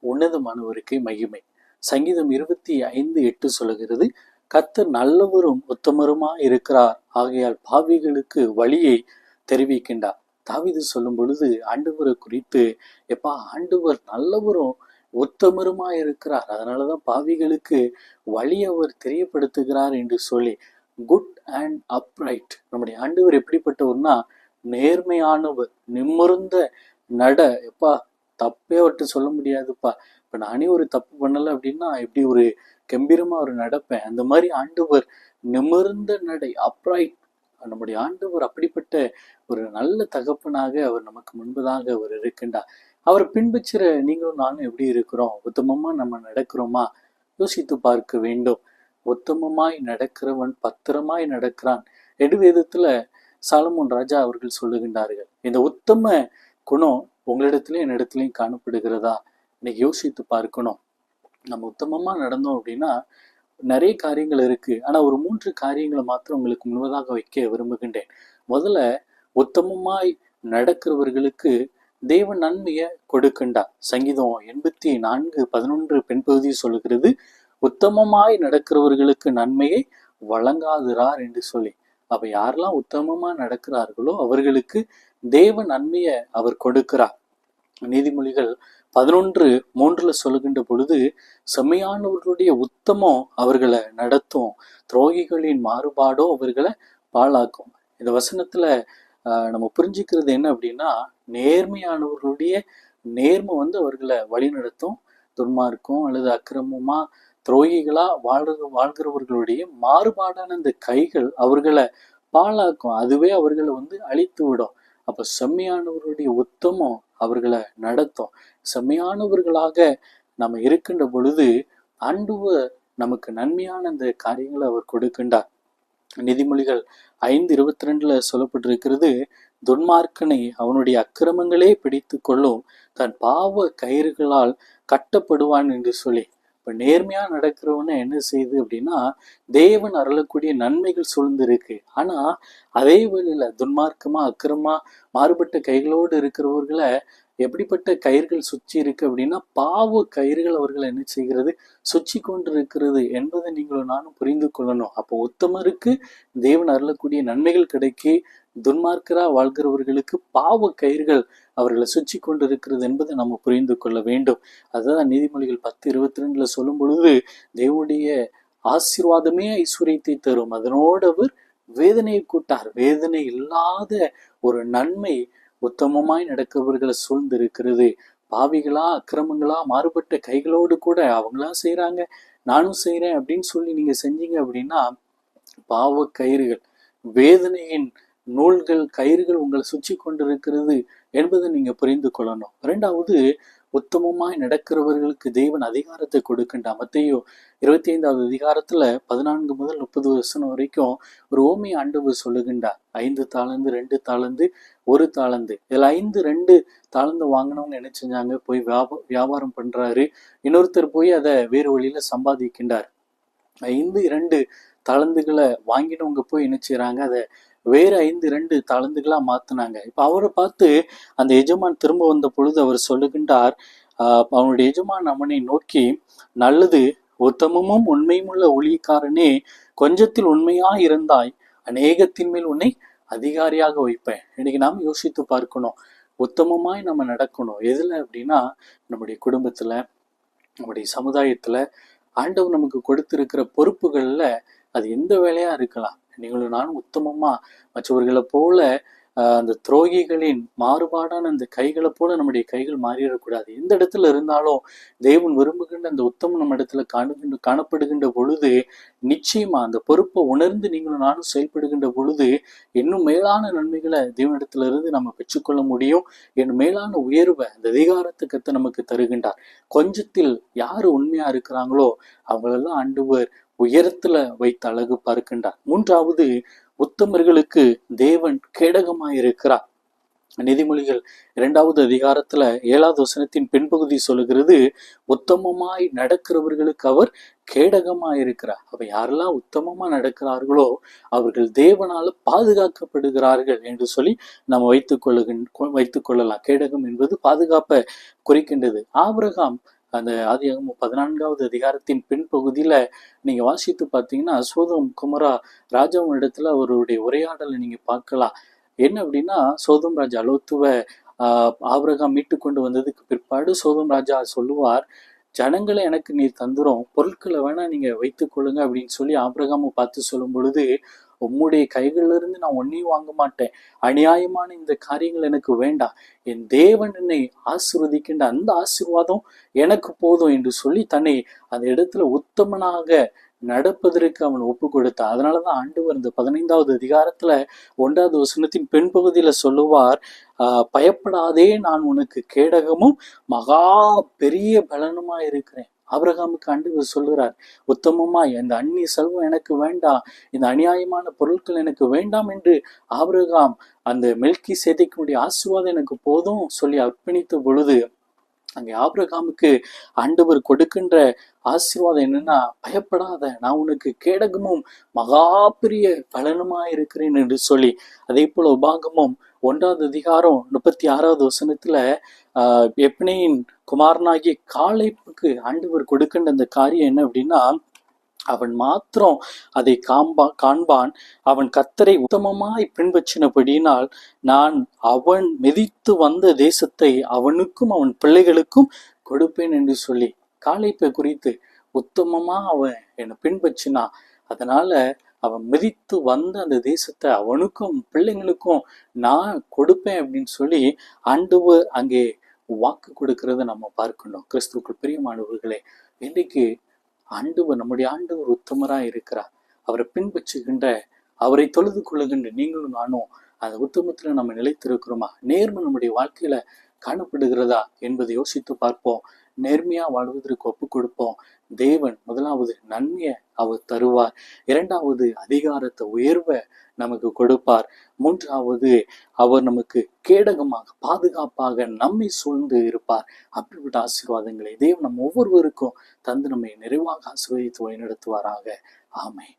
உன்னதமானவருக்கே மகிமை. சங்கீதம் 25:8 சொல்லுகிறது, கர்த்தர் நல்லவரும் உத்தமருமா இருக்கிறார், ஆகையால் பாவிகளுக்கு வழியை தெரிவிக்கின்றார். தாவீது சொல்லும் பொழுது ஆண்டவரை குறித்து, எப்பா ஆண்டவர் நல்லவரும் உத்தமருமா இருக்கிறார், அதனாலதான் பாவிகளுக்கு வழி அவர் தெரியப்படுத்துகிறார் என்று சொல்லி, குட் அண்ட் அப்ரைட். நம்முடைய ஆண்டவர் எப்படிப்பட்டவர்னா நேர்மையானவர், நிமிர்ந்த நட. எப்பா தப்பே அவர்கிட்ட சொல்ல முடியாதுப்பா. இப்ப நானே ஒரு தப்பு பண்ணல அப்படின்னா எப்படி ஒரு கம்பீரமா அவர் நடப்பேன். அந்த மாதிரி ஆண்டவர் நிமிர்ந்த நடை, அப்ரைட். நம்முடைய ஆண்டவர் அப்படிப்பட்ட ஒரு நல்ல தகப்பனாக அவர் நமக்கு முன்பதாக அவர் இருக்கின்றார். அவரை பின்பற்றுற நீங்களும் நானும் எப்படி இருக்கிறோம்? உத்தமமா நம்ம நடக்கிறோமா? யோசித்து பார்க்க வேண்டும். உத்தமமாய் நடக்கிறவன் பத்திரமாய் நடக்கிறான் என்று வேதத்துல சாலமோன் ராஜா அவர்கள் சொல்லுகின்றார்கள். இந்த உத்தம குணம் உங்களிடத்திலையும் என்னிடத்திலையும் காணப்படுகிறதா? இன்னைக்கு யோசித்து பார்க்கணும். நம்ம உத்தமமா நடந்தோம் அப்படின்னா நிறைய காரியங்கள் இருக்கு. ஆனா ஒரு 3 காரியங்களை மாத்திரம் உங்களுக்கு முன்பதாக வைக்க விரும்புகின்றேன். முதல்ல, உத்தமமாய் நடக்கிறவர்களுக்கு தேவன் நன்மையை கொடுக்கின்றார். சங்கீதம் 84:11 பெண்பகுதி சொல்லுகிறது, உத்தமமாய் நடக்கிறவர்களுக்கு நன்மையை வழங்காதிரார் என்று சொல்லி. அப்ப யாரெல்லாம் உத்தமமா நடக்கிறார்களோ அவர்களுக்கு தேவ நன்மையை அவர் கொடுக்கிறார். நீதிமொழிகள் 11:3 சொல்லுகின்ற பொழுது, செம்மையானவர்களுடைய உத்தமம் அவர்களை நடத்தும், துரோகிகளின் மாறுபாடோ அவர்களை பாழாக்கும். இந்த வசனத்துல நம்ம புரிஞ்சுக்கிறது என்ன அப்படின்னா, நேர்மையானவர்களுடைய நேர்மை அவர்களை வழி நடத்தும், துன்மார்க்கம் அல்லது அக்கிரமமா துரோகிகளா வாழ்கிறவர்களுடைய மாறுபாடான இந்த கைகள் அவர்களை பாழாக்கும், அதுவே அவர்களை அழித்து விடும். அப்ப செம்மையானவர்களுடைய உத்தமம் அவர்களை நடத்தும். செம்மையானவர்களாக நம்ம இருக்கின்ற பொழுது ஆண்டவர் நமக்கு நன்மையான அந்த காரியங்களை அவர் கொடுக்கின்றார். நீதிமொழிகள் 5:22 சொல்லப்பட்டிருக்கிறது, துன்மார்க்கனை அவனுடைய அக்கிரமங்களே பிடித்து கொள்ளும், தன் பாவ கயிறுகளால் கட்டப்படுவான் என்று சொல்லி. இப்ப நேர்மையா நடக்கிறவன என்ன செய்யுது அப்படின்னா, தேவன் அருளக்கூடிய நன்மைகள் சூழ்ந்து இருக்கு. ஆனா அதே வேளையில துன்மார்க்கமா அக்கிரமா மாறுபட்ட கைகளோடு இருக்கிறவர்களை எப்படிப்பட்ட கயிர்கள் சுற்றி இருக்கு அப்படின்னா, பாவ கயிறுகள் அவர்கள் என்ன செய்கிறது, சுற்றி கொண்டிருக்கிறது என்பதை நீங்களும் நானும் புரிந்து கொள்ளணும். அப்போ உத்தமருக்கு தேவன் அருளக்கூடிய நன்மைகள் கிடைக்கி, துன்மார்க்கரா வாழ்கிறவர்களுக்கு பாவ கயிறுகள் அவர்களை சுற்றி கொண்டிருக்கிறது என்பதை நம்ம புரிந்து கொள்ள வேண்டும். அதுதான் நீதிமொழிகள் 10:22 சொல்லும் பொழுது, தேவனுடைய ஆசீர்வாதமே ஐஸ்வர்யத்தை தரும், அதனோடு அவர் வேதனையை கூட்டார். வேதனை இல்லாத ஒரு நன்மை உத்தமமாய் நடக்கிறவர்களை சூழ்ந்து இருக்கிறது. பாவிகளா அக்கிரமங்களா மாறுபட்ட கைகளோடு கூட அவங்களா செய்யறாங்க, நானும் செய்யறேன் அப்படின்னு சொல்லி நீங்க செஞ்சீங்க அப்படின்னா, பாவ கயிறுகள், வேதனையின் நூல்கள், கயிறுகள் உங்களை சுற்றி கொண்டிருக்கிறது என்பதை நீங்க புரிந்து கொள்ளணும். 2வது, உத்தமமாய் நடக்கிறவர்களுக்கு தேவன் அதிகாரத்தை கொடுக்கின்றார். மத்தேயு 25வது அதிகாரத்துல 14 முதல் 30 வசனம் வரைக்கும் ஒரு ஓமையை ஆண்டவர் சொல்லுகின்றார். 5 தாலந்து, 2 தாலந்து, 1 தாலந்து. இதுல 5 2 தாலந்து வாங்கினவங்க என்ன செஞ்சாங்க, போய் வியாபாரம் பண்றாரு. இன்னொருத்தர் போய் அதை வேறு வழியில சம்பாதிக்கின்றார். 5 2 தாலந்துகளை வாங்கினவங்க போய் என்ன செய்யறாங்க, அதை வேற 5 2 தாலந்துகளா மாத்தினாங்க. இப்ப அவரை பார்த்து அந்த எஜமான் திரும்ப வந்த பொழுது அவர் சொல்லுகின்றார், அவனுடைய எஜமான் அவனை நோக்கி, நல்லது உத்தமமும் உண்மையும் உள்ள ஊழியக்காரனே, கொஞ்சத்தில் உண்மையா இருந்தாய், அநேகத்தின் மேல் உன்னை அதிகாரியாக வைப்பேன். இன்னைக்கு நாம் யோசித்து பார்க்கணும். உத்தமமாய் நம்ம நடக்கணும். எதுல அப்படின்னா, நம்முடைய குடும்பத்துல, நம்முடைய சமுதாயத்துல, ஆண்டவர் நமக்கு கொடுத்திருக்கிற பொறுப்புகள்ல அது எந்த வேலையா இருக்கலாம். நீங்களும் நானும் உத்தமமா மற்றவர்களை போல அந்த துரோகிகளின் மாறுபாடான அந்த கைகளை போல நம்முடைய கைகள் மாறிடக்கூடாது. எந்த இடத்துல இருந்தாலும் தேவன் விரும்புகின்ற அந்த உத்தமம் நம்ம இடத்துல காணப்படுகின்ற பொழுது, நிச்சயமா அந்த பொறுப்பை உணர்ந்து நீங்களும் நானும் செயல்படுகின்ற பொழுது இன்னும் மேலான நன்மைகளை தேவனிடத்துல இருந்து நம்ம பெற்றுக்கொள்ள முடியும். இன்னும் மேலான உயர்வை, அந்த அதிகாரத்தை கர்த்தர் நமக்கு தருகின்றார். கொஞ்சத்தில் யாரு உண்மையா இருக்கிறாங்களோ அவங்களெல்லாம் ஆண்டவர் உயரத்துல வைத்து அழகு பார்க்கின்றார். 3வது, உத்தமர்களுக்கு தேவன் கேடகமாயிருக்கிறார். நீதிமொழிகள் 2வது அதிகாரத்துல 7வது வசனத்தின் பின்பகுதி சொல்லுகிறது, உத்தமமாய் நடக்கிறவர்களுக்கு அவர் கேடகமாயிருக்கிறார். அப்ப யாரெல்லாம் உத்தமமா நடக்கிறார்களோ அவர்கள் தேவனால பாதுகாக்கப்படுகிறார்கள் என்று சொல்லி நம்ம வைத்துக் கொள்ளலாம். கேடகம் என்பது பாதுகாப்பை குறிக்கின்றது. ஆபிரகாம் அந்த ஆதியாகமம் 14வது அதிகாரத்தின் பின்பகுதியில நீங்க வாசித்து பார்த்தீங்கன்னா, சோதோம் குமரா ராஜாவின் இடத்துல அவருடைய உரையாடலை நீங்க பார்க்கலாம். என்ன அப்படின்னா, சோதோம் ராஜா லோத்துவ ஆபிரகாம் மீட்டு கொண்டு வந்ததுக்கு பிற்பாடு சோதோம் ராஜா சொல்லுவார், ஜனங்களை எனக்கு நீர் தந்துரும், பொருட்களை வேணா நீங்க வைத்துக் கொள்ளுங்க அப்படின்னு சொல்லி ஆபிரகாமை பார்த்து சொல்லும் பொழுது, உம்முடைய கைகளில இருந்து நான் ஒன்னையும் வாங்க மாட்டேன், அநியாயமான இந்த காரியங்கள் எனக்கு வேண்டாம், என் தேவன் என்னை ஆசீர்வதிக்கின்ற அந்த ஆசீர்வாதம் எனக்கு போதும் என்று சொல்லி தன்னை அந்த இடத்துல உத்தமனாக நடப்பதற்கு அவன் ஒப்பு கொடுத்தான். அதனாலதான் ஆண்டவர் இந்த 15வது அதிகாரத்துல 1வது வசனத்தின் பின்பகுதியில சொல்லுவார், பயப்படாதே, நான் உனக்கு கேடகமும் மகா பெரிய பலனுமா இருக்கிறேன். ஆபிரகாமுக்கு ஆண்டவர் சொல்லுறார், உத்தமமா இந்த அந்நிய செல்வம் எனக்கு வேண்டாம், இந்த அநியாயமான பொருட்கள் எனக்கு வேண்டாம் என்று ஆபிரகாம் அந்த மெல்கிசேதேக்கினுடைய ஆசீர்வாதம் எனக்கு போதும் சொல்லி அர்ப்பணித்த பொழுது, அங்கே ஆபிரகாமுக்கு ஆண்டவர் கொடுக்கின்ற ஆசீர்வாதம் என்னன்னா, பயப்படாத, நான் உனக்கு கேடகமும் மகா பெரிய பலனுமா இருக்கிறேன் என்று சொல்லி. அதே போல உபாகமம் 1வது அதிகாரம் 36வது வசனத்துல எப்னேயின் குமாரனாகிய காலேபுக்கு ஆண்டவர் கொடுக்கின்ற அந்த காரியம் என்ன அப்படின்னா, அவன் மாத்திரம் அதை காண்பான், அவன் கர்த்தரை உத்தமமாய் பின்பற்றினபடியினால் நான் அவன் மிதித்து வந்த தேசத்தை அவனுக்கும் அவன் பிள்ளைகளுக்கும் கொடுப்பேன் என்று சொல்லி. காலேபை குறித்து, உத்தமமா அவன் என்னை பின்பற்றினான், அதனால அவன் மிதித்து வந்த அந்த தேசத்தை அவனுக்கும் பிள்ளைங்களுக்கும் நான் கொடுப்பேன் அப்படின்னு சொல்லி ஆண்டவர் அங்கே வாக்கு கொடுக்கறத நம்ம பார்க்கணும். கிறிஸ்துவுக்குள் பிரியமானவர்களே, இன்றைக்கு ஆண்டவர், நம்முடைய ஆண்டவர் உத்தமராய் இருக்கிறார். அவரை பின்பற்றுகின்ற, அவரை தொழுது கொள்ளுகின்ற நீங்களும் நானும் அந்த உத்தமத்துல நம்ம நிலைத்திருக்கிறோமா? நேர்மை நம்முடைய வாழ்க்கையில காணப்படுகிறதா என்பதை யோசித்து பார்ப்போம். நேர்மையா வாழ்வதற்கு ஒப்பு கொடுப்போம். தேவன் முதலாவது நன்மையை அவர் தருவார், 2வது அதிகாரத்தை உயர்வை நமக்கு கொடுப்பார், 3வது அவர் நமக்கு கேடகமாக பாதுகாப்பாக நம்மை சூழ்ந்து இருப்பார். அப்படிப்பட்ட ஆசீர்வாதங்களை தேவன் நம்ம ஒவ்வொருவருக்கும் தந்து நம்மை நிறைவாக ஆசீர்வதித்து வழிநடத்துவாராக. ஆமென்.